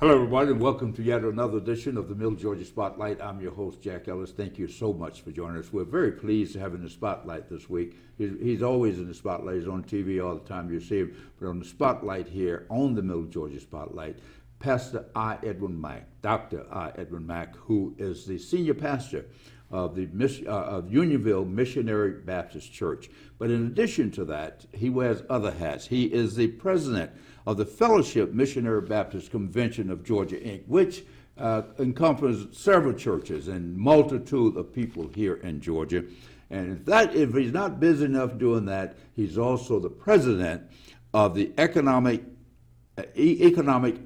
Hello, everybody, and welcome to yet another edition of the Middle Georgia Spotlight. I'm your host, Jack Ellis. Thank you so much for joining us. We're very pleased to have him in the Spotlight this week. He's always in the Spotlight. He's on TV all the time. You see him. But on the Spotlight here, on the Middle Georgia Spotlight, Pastor Edwin Mack, Dr. Edwin Mack, who is the senior pastor of the of Unionville Missionary Baptist Church. But in addition to that, he wears other hats. He is the president of the Fellowship Missionary Baptist Convention of Georgia, Inc., which encompasses several churches and multitude of people here in Georgia. And if he's not busy enough doing that, he's also the president of the Economic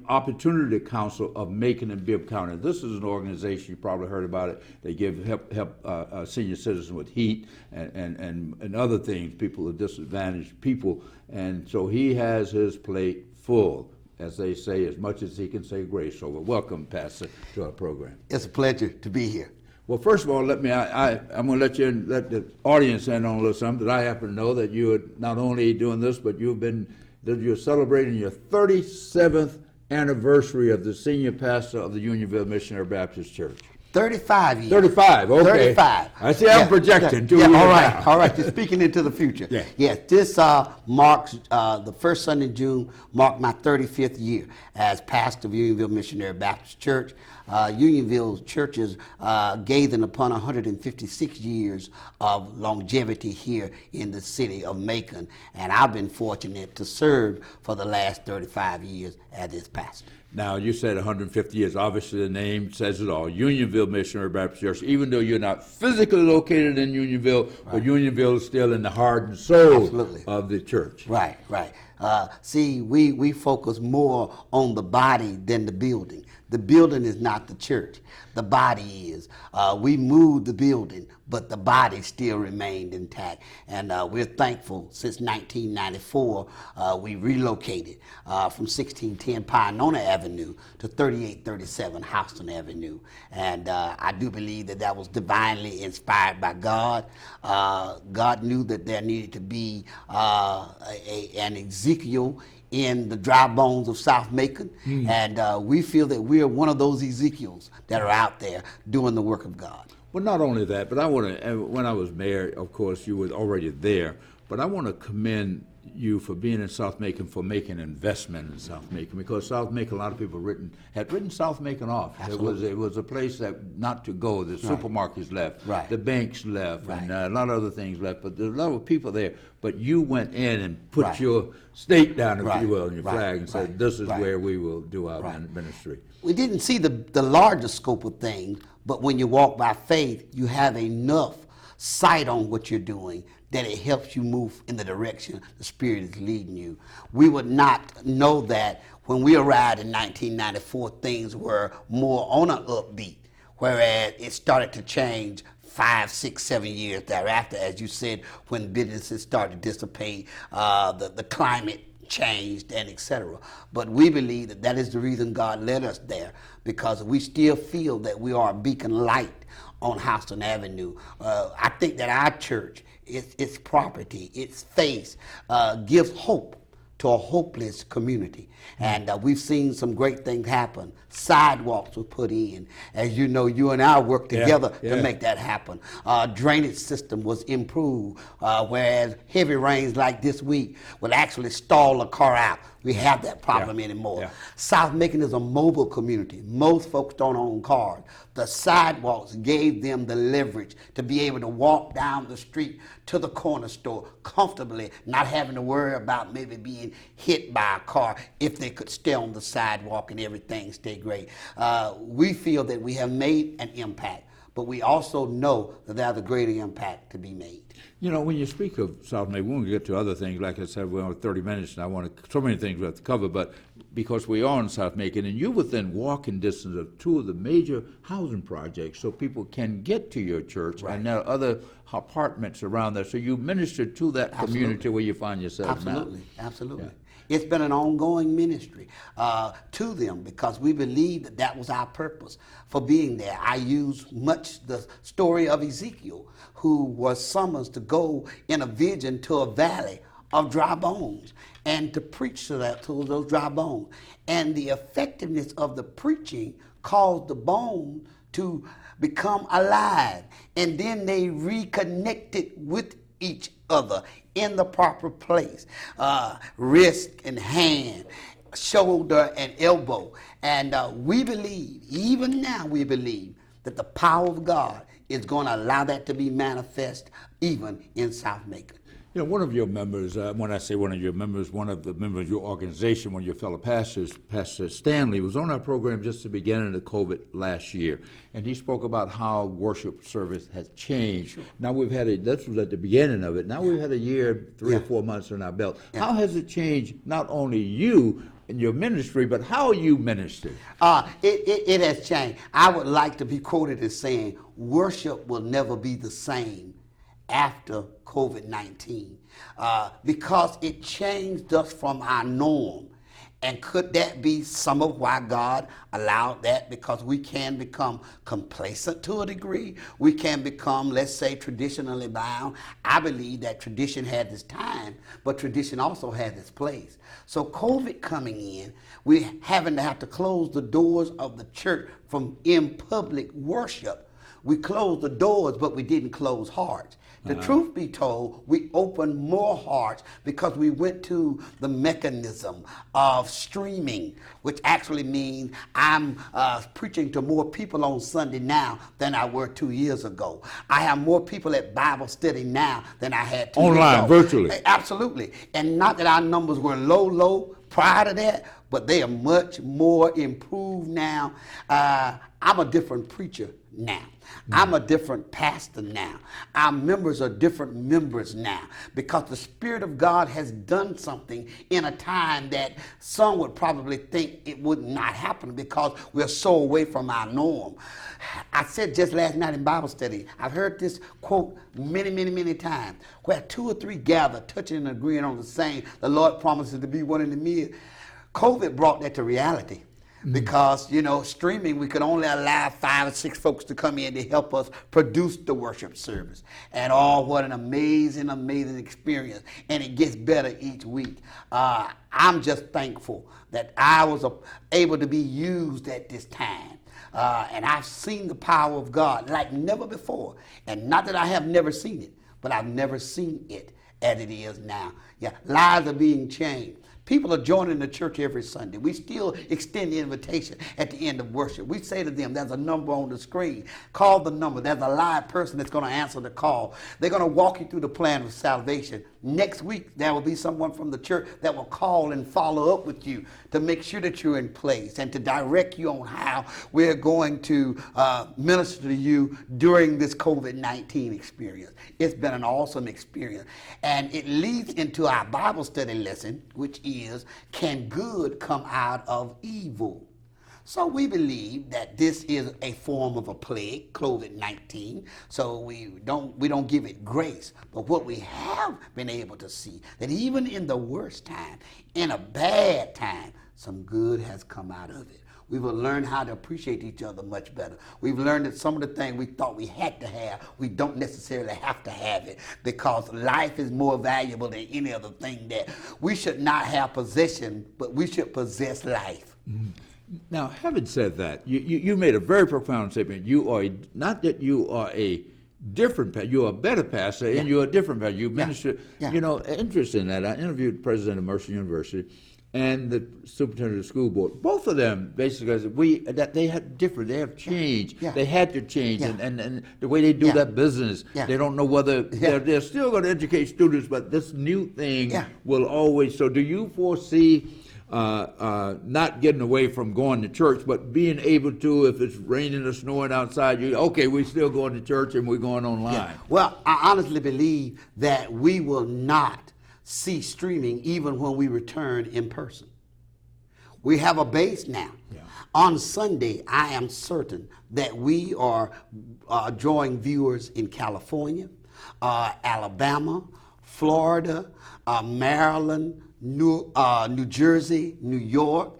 Opportunity Council of Macon-Bibb County. This is an organization, you probably heard about it. They give help senior citizens with heat and other things, people with disadvantaged people. And so he has his plate full, as they say, as much as he can say grace over. Welcome, Pastor, to our program. It's a pleasure to be here. Well, first of all, I'm going to let the audience in on a little something that I happen to know, that you are not only doing this, but you're celebrating your 37th anniversary of the senior pastor of the Unionville Missionary Baptist Church. 35 years. 35, okay. 35. I see I'm projecting. All right. You're speaking into the future. Yeah. Yes, this marks, the first Sunday in June, marked my 35th year as pastor of Unionville Missionary Baptist Church. Unionville churches gazing upon 156 years of longevity here in the city of Macon, and I've been fortunate to serve for the last 35 years as its pastor. Now, you said 150 years. Obviously, the name says it all. Unionville Missionary Baptist Church, even though you're not physically located in Unionville, right, but Unionville is still in the heart and soul Absolutely. Of the church. Right. See, we focus more on the body than the building. The building is not the church. The body is. We moved the building, but the body still remained intact. And we're thankful since 1994, we relocated from 1610 Pioneer Avenue to 3837 Houston Avenue. And I do believe that was divinely inspired by God. God knew that there needed to be an Ezekiel in the dry bones of South Macon, and we feel that we are one of those Ezekiels that are out there doing the work of God. Well, not only that, but I want to, when I was mayor, of course, you were already there, but I want to commend you for being in South Macon, for making investment in South Macon, because South Macon, a lot of people had written South Macon off. It was a place that not to go. The supermarkets left, the banks left, and a lot of other things left, but there's a lot of people there. But you went in and put your stake down, if you will, and your flag, and said, this is where we will do our ministry. We didn't see the larger scope of things, but when you walk by faith, you have enough sight on what you're doing that it helps you move in the direction the Spirit is leading you. We would not know that when we arrived in 1994, things were more on an upbeat, whereas it started to change 5, 6, 7 years thereafter, as you said, when businesses started to dissipate, the climate changed, and etc. But we believe that is the reason God led us there, because we still feel that we are a beacon light on Houston Avenue. I think that our church, its property, its face, gives hope to a hopeless community. And we've seen some great things happen. Sidewalks were put in. As you know, you and I worked together to make that happen. Drainage system was improved, whereas heavy rains like this week would actually stall a car out. We have that problem anymore. South Macon is a mobile community. Most folks don't own cars. The sidewalks gave them the leverage to be able to walk down the street to the corner store comfortably, not having to worry about maybe being hit by a car if they could stay on the sidewalk and everything stay great. We feel that we have made an impact, but we also know that there's a greater impact to be made. You know, when you speak of South Macon, we won't get to other things. Like I said, we're on 30 minutes, and I want so many things we have to cover, but because we are in South Macon, and you're within walking distance of two of the major housing projects, so people can get to your church, and there are other apartments around there, so you minister to that community where you find yourself now. Absolutely. It's been an ongoing ministry to them, because we believe that was our purpose for being there. I use much the story of Ezekiel, who was summoned to go in a vision to a valley of dry bones and to preach to those dry bones. And the effectiveness of the preaching caused the bone to become alive. And then they reconnected with each other in the proper place. Wrist and hand, shoulder and elbow. And we believe, even now we believe, that the power of God is going to allow that to be manifest even in South Macon. You know, one of your members, when I say one of your members, one of the members of your organization, one of your fellow pastors, Pastor Stanley, was on our program just at the beginning of COVID last year. And he spoke about how worship service has changed. Sure. Now we've had this was at the beginning of it. Now we've had a year, 3 or 4 months on our belt. How has it changed not only you in your ministry, but how you minister? It has changed. I would like to be quoted as saying, worship will never be the same after COVID-19, because it changed us from our norm. And could that be some of why God allowed that? Because we can become complacent to a degree. We can become, let's say, traditionally bound. I believe that tradition had its time, but tradition also had its place. So COVID coming in, we're having to have to close the doors of the church from in public worship. We closed the doors, but we didn't close hearts. The truth be told, we opened more hearts because we went to the mechanism of streaming, which actually means I'm preaching to more people on Sunday now than I were 2 years ago. I have more people at Bible study now than I had 2 years ago. Online, virtually. Absolutely. And not that our numbers were low prior to that, but they are much more improved now. I'm a different preacher now. I'm a different pastor now. Our members are different members now because the Spirit of God has done something in a time that some would probably think it would not happen because we're so away from our norm. I said just last night in Bible study, I've heard this quote many times, where 2 or 3 gather, touching and agreeing on the same, the Lord promises to be one in the midst. COVID brought that to reality. Because, you know, streaming, we could only allow 5 or 6 folks to come in to help us produce the worship service. And what an amazing experience. And it gets better each week. I'm just thankful that I was able to be used at this time. And I've seen the power of God like never before. And not that I have never seen it, but I've never seen it as it is now. Yeah, lives are being changed. People are joining the church every Sunday. We still extend the invitation at the end of worship. We say to them, there's a number on the screen. Call the number. There's a live person that's going to answer the call. They're going to walk you through the plan of salvation. Next week, there will be someone from the church that will call and follow up with you to make sure that you're in place and to direct you on how we're going to minister to you during this COVID-19 experience. It's been an awesome experience. And it leads into our Bible study lesson, which is, can good come out of evil? So we believe that this is a form of a plague, COVID-19. So we don't give it grace. But what we have been able to see, that even in the worst time, in a bad time, some good has come out of it. We've learned how to appreciate each other much better. We've learned that some of the things we thought we had to have, we don't necessarily have to have it, because life is more valuable than any other thing. That we should not have possession, but we should possess life. Mm-hmm. Now, having said that, you made a very profound statement. You are not that you are a different pastor, you're a better pastor, and you're a different pastor. You minister. You know, interesting that I interviewed the president of Mercer University and the superintendent of the school board. Both of them basically said they have changed. They had to change, and the way they do that business, they don't know whether they're still going to educate students, but this new thing will always. So, do you foresee not getting away from going to church, but being able to, if it's raining or snowing outside, we're still going to church and we're going online? Well, I honestly believe that we will not see streaming even when we return in person. We have a base now. On Sunday, I am certain that we are drawing viewers in California, Alabama, Florida, Maryland, New Jersey, New York,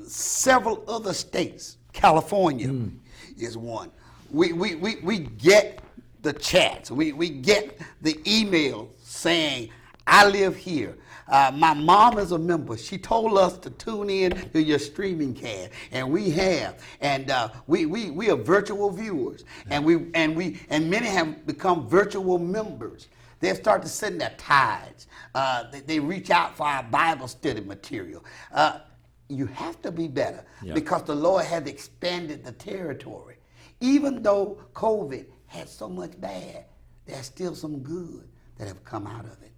several other states. California is one. We get the chats. We get the emails saying, I live here. My mom is a member. She told us to tune in to your streaming cast, and we have. And we are virtual viewers, and many have become virtual members. They start to send their tithes. They reach out for our Bible study material. You have to be better because the Lord has expanded the territory. Even though COVID had so much bad, there's still some good that have come out of it.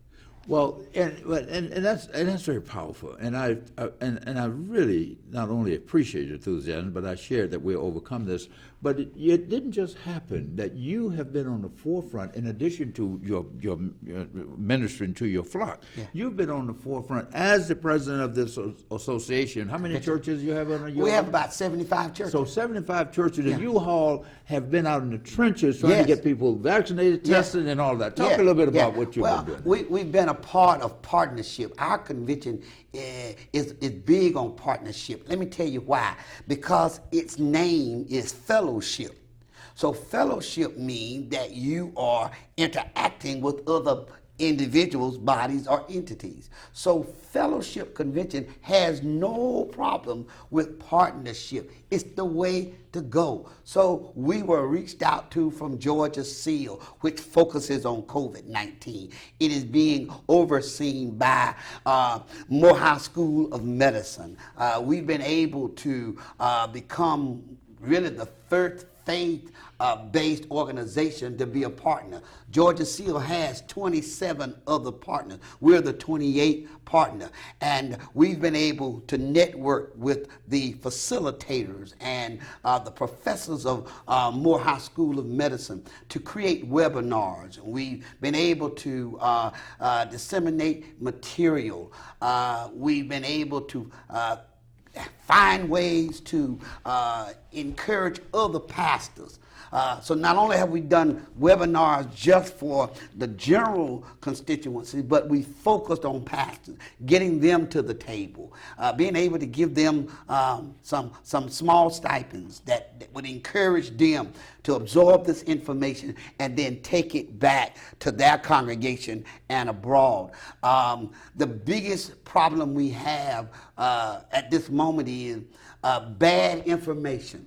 Well, and that's very powerful, and I really not only appreciate your enthusiasm, but I share that we'll overcome this. But it didn't just happen that you have been on the forefront. In addition to your ministering to your flock, you've been on the forefront as the president of this association. How many churches you have on your? We have about 75 churches. So 75 churches, and you all have been out in the trenches trying to get people vaccinated, tested, and all that. Talk a little bit about what you've been doing. We've been a part of partnership. Our convention is big on partnership. Let me tell you why. Because its name is fellowship. So fellowship means that you are interacting with other individuals, bodies, or entities. So fellowship convention has no problem with partnership. It's the way to go. So we were reached out to from Georgia SEAL, which focuses on COVID-19. It is being overseen by Morehouse School of Medicine. We've been able to become really the first faith-based organization to be a partner. Georgia SEAL has 27 other partners. We're the 28th partner. And we've been able to network with the facilitators and the professors of Morehouse School of Medicine to create webinars. We've been able to disseminate material. We've been able to find ways to encourage other pastors. So not only have we done webinars just for the general constituency, but we focused on pastors, getting them to the table, being able to give them some small stipends that would encourage them to absorb this information and then take it back to their congregation and abroad. The biggest problem we have at this moment is bad information.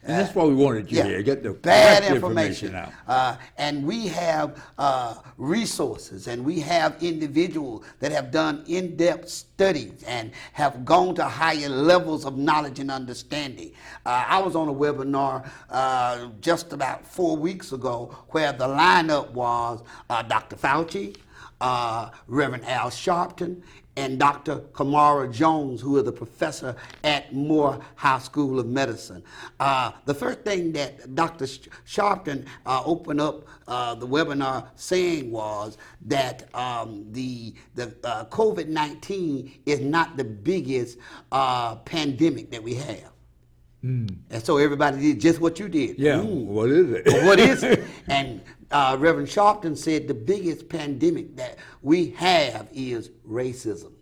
And that's why we wanted you here, get the bad correct information out. And we have resources, and we have individuals that have done in-depth studies and have gone to higher levels of knowledge and understanding. I was on a webinar just about 4 weeks ago where the lineup was Dr. Fauci, Reverend Al Sharpton, and Dr. Kamara Jones, who is a professor at Morehouse School of Medicine. The first thing that Dr. Sharpton opened up the webinar saying was that the COVID-19 is not the biggest pandemic that we have. And so everybody did just what you did. Yeah, what is it? What is it? And Reverend Sharpton said the biggest pandemic that we have is racism.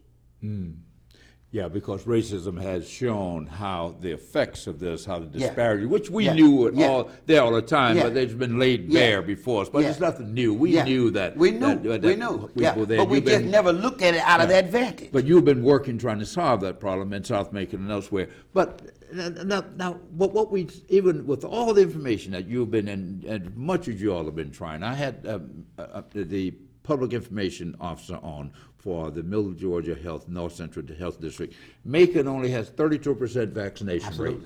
Yeah, because racism has shown how the effects of this, how the disparity, which we knew all the time, but they've been laid bare before us. But it's nothing new. We knew that. We knew. But we just never looked at it out of that vantage. But you've been working trying to solve that problem in South Macon and elsewhere. But now, what we, even with all the information that you've been in, and much as you all have been trying, I had the public information officer on for the Middle Georgia Health, North Central Health District. Macon only has 32% vaccination rate.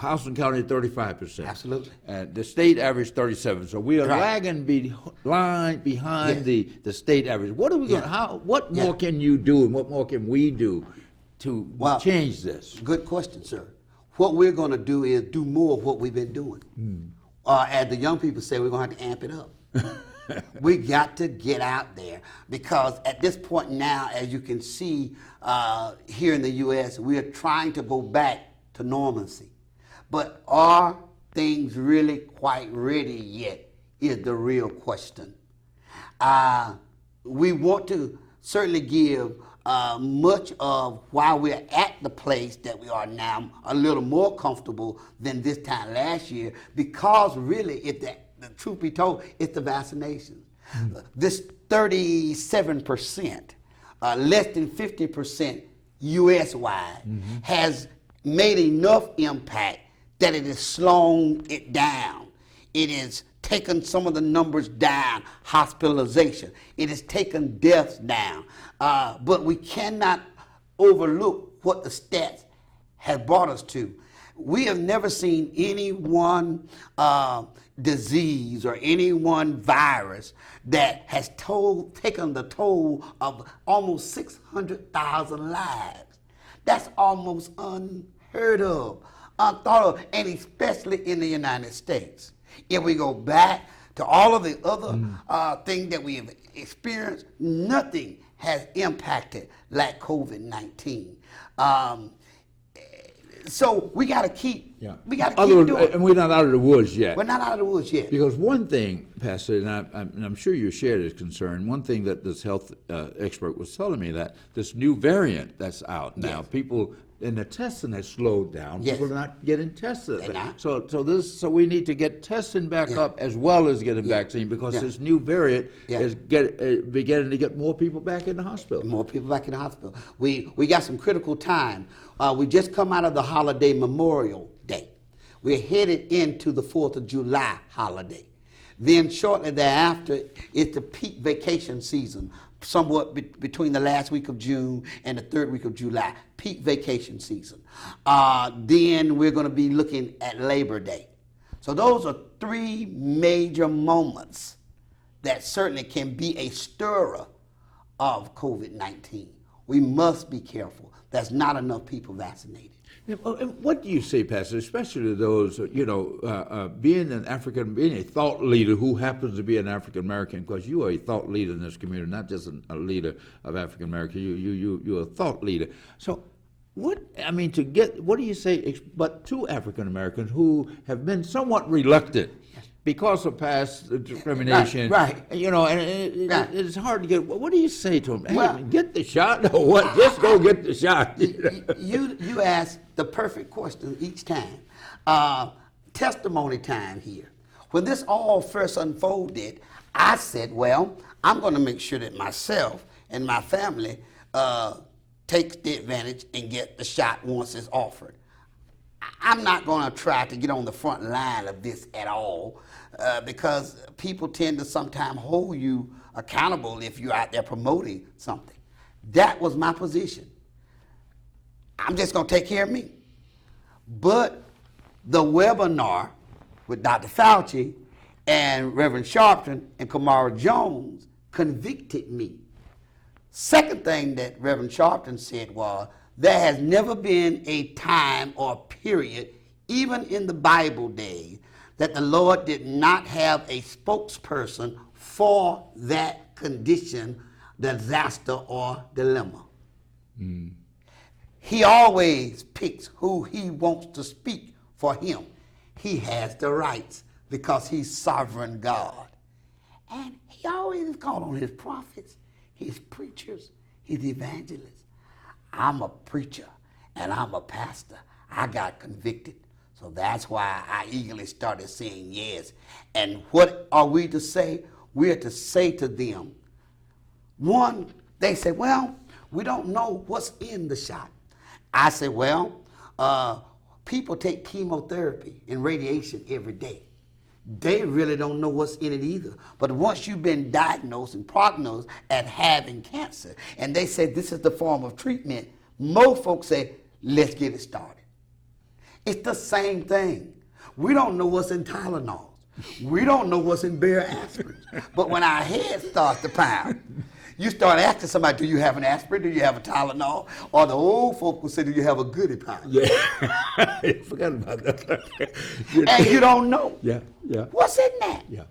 Houston County 35%. Absolutely. The state average 37%. So we are lagging behind the state average. What are we going? What more can you do, and what more can we do to change this? Good question, sir. What we're going to do is do more of what we've been doing. As the young people say, we're going to have to amp it up. We got to get out there, because at this point now, as you can see here in the U.S., we are trying to go back to normalcy. But are things really quite ready yet is the real question. We want to certainly give much of why we're at the place that we are now a little more comfortable than this time last year, because really, if the truth be told, it's the vaccinations. This 37%, less than 50% U.S.-wide, has made enough impact that it has slowed it down. It has taken some of the numbers down, hospitalization. It has taken deaths down. But we cannot overlook what the stats have brought us to. We have never seen any one disease or any one virus that has taken the toll of almost 600,000 lives. That's almost unheard of, unthought of, and especially in the United States. If we go back to all of the other things that we have experienced, nothing has impacted like COVID-19. So we got to keep, we got to keep doing. And we're not out of the woods yet. We're not out of the woods yet. Because one thing, Pastor, and I'm sure you share this concern, one thing that this health expert was telling me, that this new variant that's out now, people, and the testing has slowed down. Yes. People are not getting tested. They're not. So we need to get testing back up as well as getting vaccine, because this new variant is beginning to get more people back in the hospital. More people back in the hospital. We got some critical time. We just come out of the holiday Memorial Day. We're headed into the 4th of July holiday. Then shortly thereafter, it's the peak vacation season, somewhat between the last week of June and the 3rd week of July, peak vacation season. Then we're going to be looking at Labor Day. So those are 3 major moments that certainly can be a stirrer of COVID-19. We must be careful. There's not enough people vaccinated. And what do you say, Pastor, especially to those, being a thought leader who happens to be an African American, because you are a thought leader in this community, not just a leader of African American. You're a thought leader. So, what do you say? But to African Americans who have been somewhat reluctant because of past discrimination, right. It's hard to get. What do you say to them? Hey, get the shot, or what? Just go get the shot. You ask the perfect question each time. Testimony time here. When this all first unfolded, I said, well, I'm going to make sure that myself and my family takes the advantage and get the shot once it's offered. I'm not going to try to get on the front line of this at all, because people tend to sometimes hold you accountable if you're out there promoting something. That was my position. I'm just going to take care of me. But the webinar with Dr. Fauci and Reverend Sharpton and Kamara Jones convicted me. Second thing that Reverend Sharpton said was, there has never been a time or period, even in the Bible days, that the Lord did not have a spokesperson for that condition, disaster, or dilemma. He always picks who he wants to speak for him. He has the rights because he's sovereign God. And he always called on his prophets, his preachers, his evangelists. I'm a preacher and I'm a pastor. I got convicted. So that's why I eagerly started saying yes. And what are we to say? We're to say to them, one, they say, well, we don't know what's in the shot. I say, well, people take chemotherapy and radiation every day. They really don't know what's in it either. But once you've been diagnosed and prognosed at having cancer, and they say this is the form of treatment, most folks say, let's get it started. It's the same thing. We don't know what's in Tylenol. We don't know what's in Bayer aspirin. But when our head starts to pound, you start asking somebody, do you have an aspirin? Do you have a Tylenol? Or the old folk will say, do you have a goodie pound? Yeah, I forgot about that. And you don't know. Yeah. What's in that? Yeah.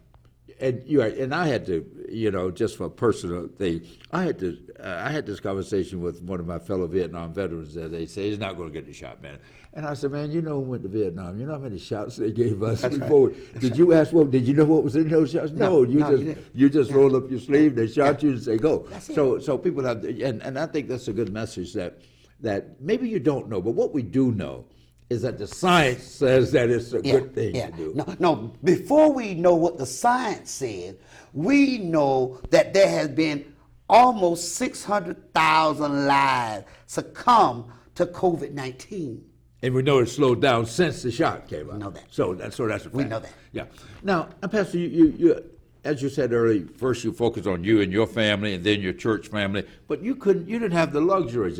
And you're right. And I had to, just for a personal thing, I had this conversation with one of my fellow Vietnam veterans that they say he's not going to get the shot, man. And I said, man, who went to Vietnam? You know how many shots they gave us before? Right. Did you ask, well, did you know what was in those shots? No, you just roll up your sleeve, they shot you and say, go. So people have, and I think that's a good message that maybe you don't know, but what we do know is that the science says that it's a good thing to do. No, before we know what the science said, we know that there has been almost 600,000 lives succumb to COVID-19. And we know it slowed down since the shot came out. We know that. So that's a fact. We know that. Yeah. Now, Pastor, you as you said earlier, first you focused on you and your family, and then your church family. But you didn't have the luxury.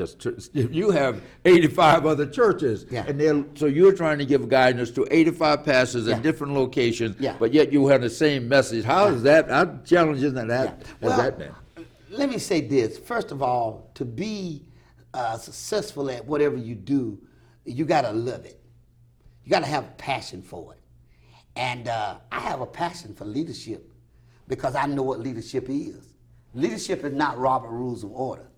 You have 85 other churches, and so you're trying to give guidance to 85 pastors in different locations. But yet you have the same message. How is that? How challenging that has that been? Let me say this. First of all, to be successful at whatever you do, you got to love it. You got to have a passion for it. And I have a passion for leadership because I know what leadership is. Leadership is not Robert Rules of Order.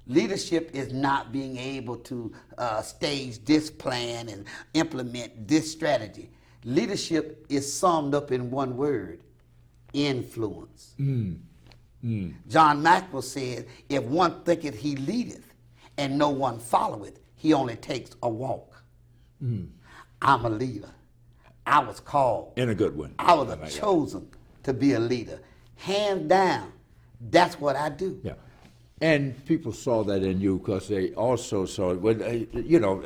Leadership is not being able to stage this plan and implement this strategy. Leadership is summed up in one word: influence. John Maxwell said, if one thinketh he leadeth and no one followeth, he only takes a walk. I'm a leader. I was called. In a good way. I was chosen to be a leader. Hands down, that's what I do. Yeah. And people saw that in you because they also saw it. When,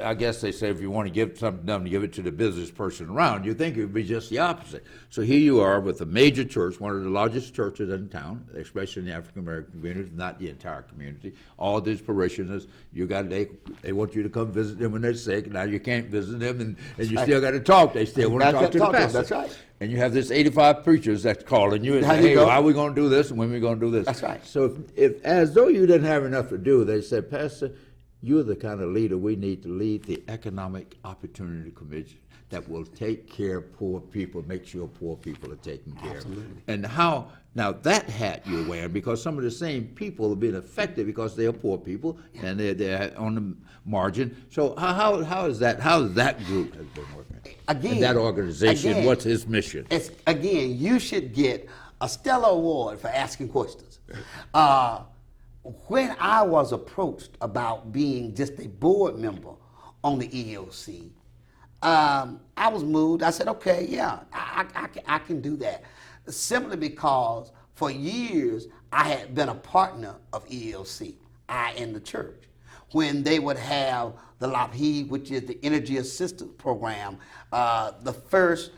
I guess they say if you want to give something done, give it to the business person around. You think it would be just the opposite. So here you are with a major church, one of the largest churches in town, especially in the African American community, not the entire community. All these parishioners, they want you to come visit them when they're sick. Now you can't visit them, and you still got to talk. They still want to talk to the pastor. That's right. And you have this 85 preachers that's calling you and say, hey, how are we going to do this and when are we going to do this? That's right. So if as though you didn't have enough to do, they said, Pastor, you're the kind of leader we need to lead the Economic Opportunity Commission that will take care of poor people, make sure poor people are taken care of. And how, now that hat you're wearing, because some of the same people are being affected because they're poor people and they're on the margin. So how is that group has been working? Again, and that organization, what's his mission? Again, you should get a Stellar Award for asking questions. When I was approached about being just a board member on the E.O.C., I was moved. I said, okay, yeah, I can do that. Simply because for years I had been a partner of E.O.C., I in the church. When they would have the LOPHEED, which is the Energy Assistance Program, the first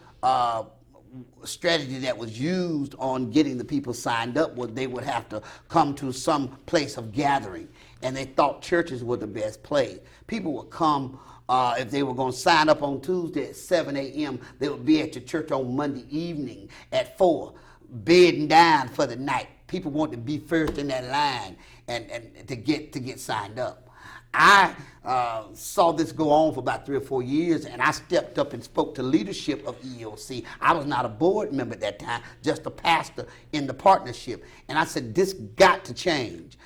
strategy that was used on getting the people signed up was they would have to come to some place of gathering, and they thought churches were the best place. People would come, if they were going to sign up on Tuesday at 7 a.m., they would be at your church on Monday evening at 4, bedding down for the night. People wanted to be first in that line and to get signed up. I saw this go on for about 3 or 4 years, and I stepped up and spoke to leadership of E.O.C. I was not a board member at that time, just a pastor in the partnership. And I said, this got to change.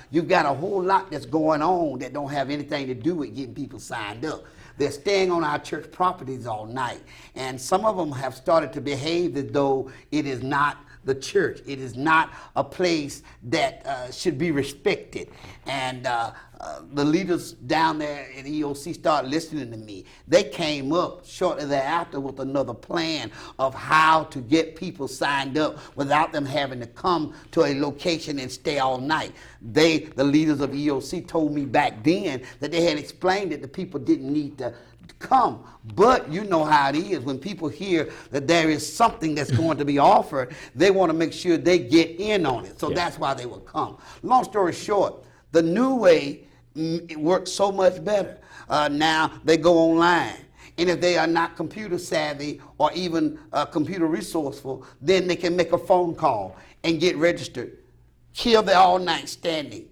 You've got a whole lot that's going on that don't have anything to do with getting people signed up. They're staying on our church properties all night. And some of them have started to behave as though it is not the church. It is not a place that should be respected. And the leaders down there at E.O.C. started listening to me. They came up shortly thereafter with another plan of how to get people signed up without them having to come to a location and stay all night. The leaders of E.O.C. told me back then that they had explained that the people didn't need to come. But you know how it is. When people hear that there is something that's going to be offered, they want to make sure they get in on it. So that's why they will come. Long story short, the new way it works so much better. Now they go online. And if they are not computer savvy or even computer resourceful, then they can make a phone call and get registered. Kill the all night standing.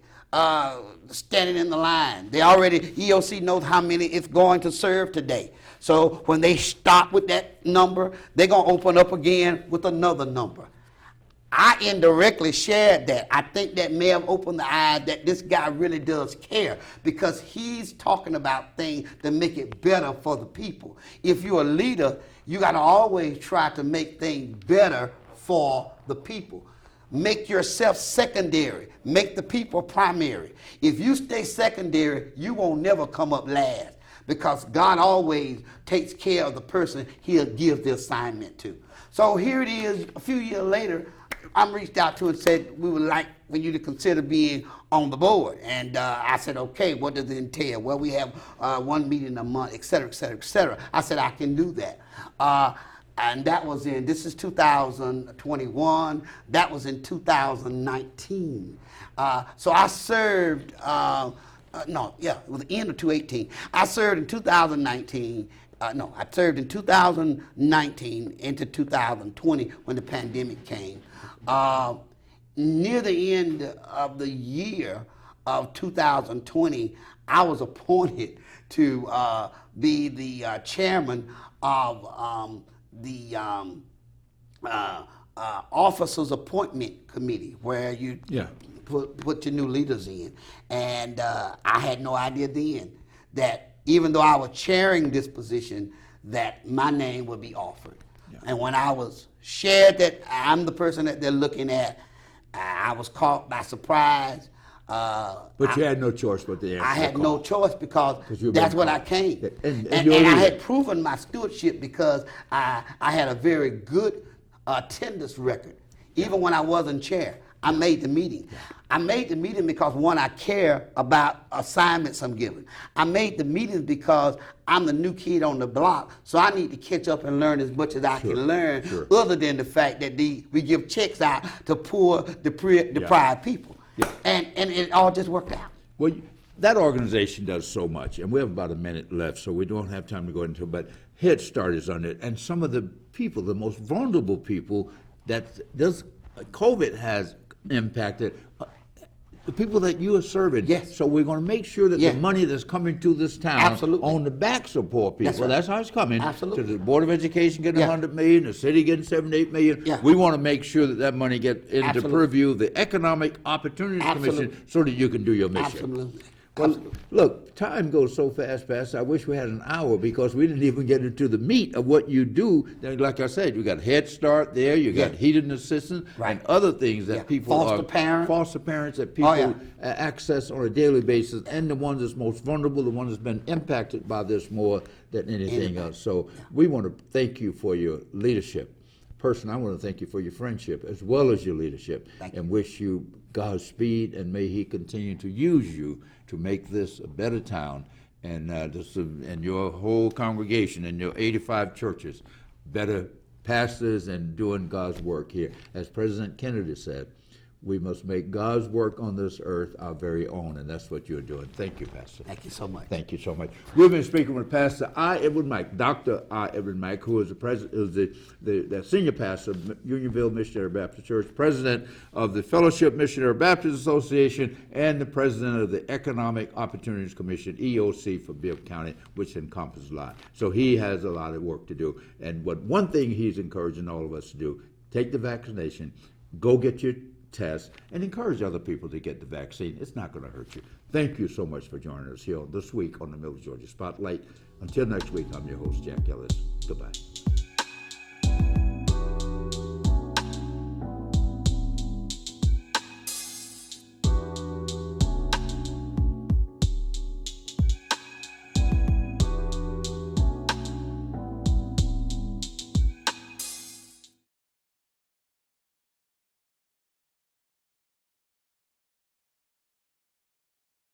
Standing in the line. They already, E.O.C. knows how many it's going to serve today. So when they stop with that number, they're going to open up again with another number. I indirectly shared that. I think that may have opened the eyes that this guy really does care, because he's talking about things to make it better for the people. If you're a leader, you got to always try to make things better for the people. Make yourself secondary. Make the people primary. If you stay secondary, you won't never come up last. because God always takes care of the person He'll give the assignment to. So here it is, a few years later, I'm reached out to and said, we would like for you to consider being on the board. And I said, okay, what does it entail? Well, we have one meeting a month, et cetera, et cetera, et cetera. I said, I can do that. And that was this is 2021, that was in 2019. So I served, it was the end of 2018. I served in 2019. I served in 2019 into 2020 when the pandemic came. Near the end of the year of 2020, I was appointed to be the chairman of the Officers Appointment Committee, where you put your new leaders in. And I had no idea then that even though I was chairing this position, that my name would be offered. Yeah. And when I was shared that I'm the person that they're looking at, I was caught by surprise. But you had no choice but the answer. I had no choice because that's what I came. And I had proven my stewardship because I had a very good attendance record. Even when I wasn't chair, I made the meeting. I made the meeting because, one, I care about assignments I'm given. I made the meetings because I'm the new kid on the block, so I need to catch up and learn as much as I can learn, other than the fact that we give checks out to poor, deprived people. Yeah. And it all just worked out. Well, that organization does so much, and we have about a minute left, so we don't have time to go into it, but Head Start is on it, and some of the people, the most vulnerable people that COVID has impacted, the people that you are serving. Yes. So we're going to make sure that the money that's coming to this town on the backs of poor people. That's right. That's how it's coming. Absolutely. To the Board of Education getting $100 million, the city getting $78 million. Yeah. We want to make sure that money gets into purview of the Economic Opportunities Commission so that you can do your mission. Absolutely. Well, look, time goes so fast, Pastor. I wish we had an hour because we didn't even get into the meat of what you do. Like I said, you got Head Start there, you got heating assistance, and other things that people foster parents that people access on a daily basis, and the ones that's most vulnerable, the ones that's been impacted by this more than anything else. So we want to thank you for your leadership. Personally, I want to thank you for your friendship as well as your leadership, and wish you Godspeed, and may He continue to use you to make this a better town, and and your whole congregation and your 85 churches better pastors and doing God's work here. As President Kennedy said, we must make God's work on this earth our very own, and that's what you're doing. Thank you, Pastor. Thank you so much. Thank you so much. We've been speaking with Pastor Edwin Mack, Dr. Edwin Mack, who is the senior pastor of Unionville Missionary Baptist Church, president of the Fellowship Missionary Baptist Association, and the president of the Economic Opportunities Commission, E.O.C. for Bibb County, which encompasses a lot. So he has a lot of work to do. And one thing he's encouraging all of us to do, take the vaccination, go get your test, and encourage other people to get the vaccine. It's not going to hurt you. Thank you so much for joining us here this week on the Middle Georgia Spotlight. Until next week, I'm your host, Jack Ellis. Goodbye.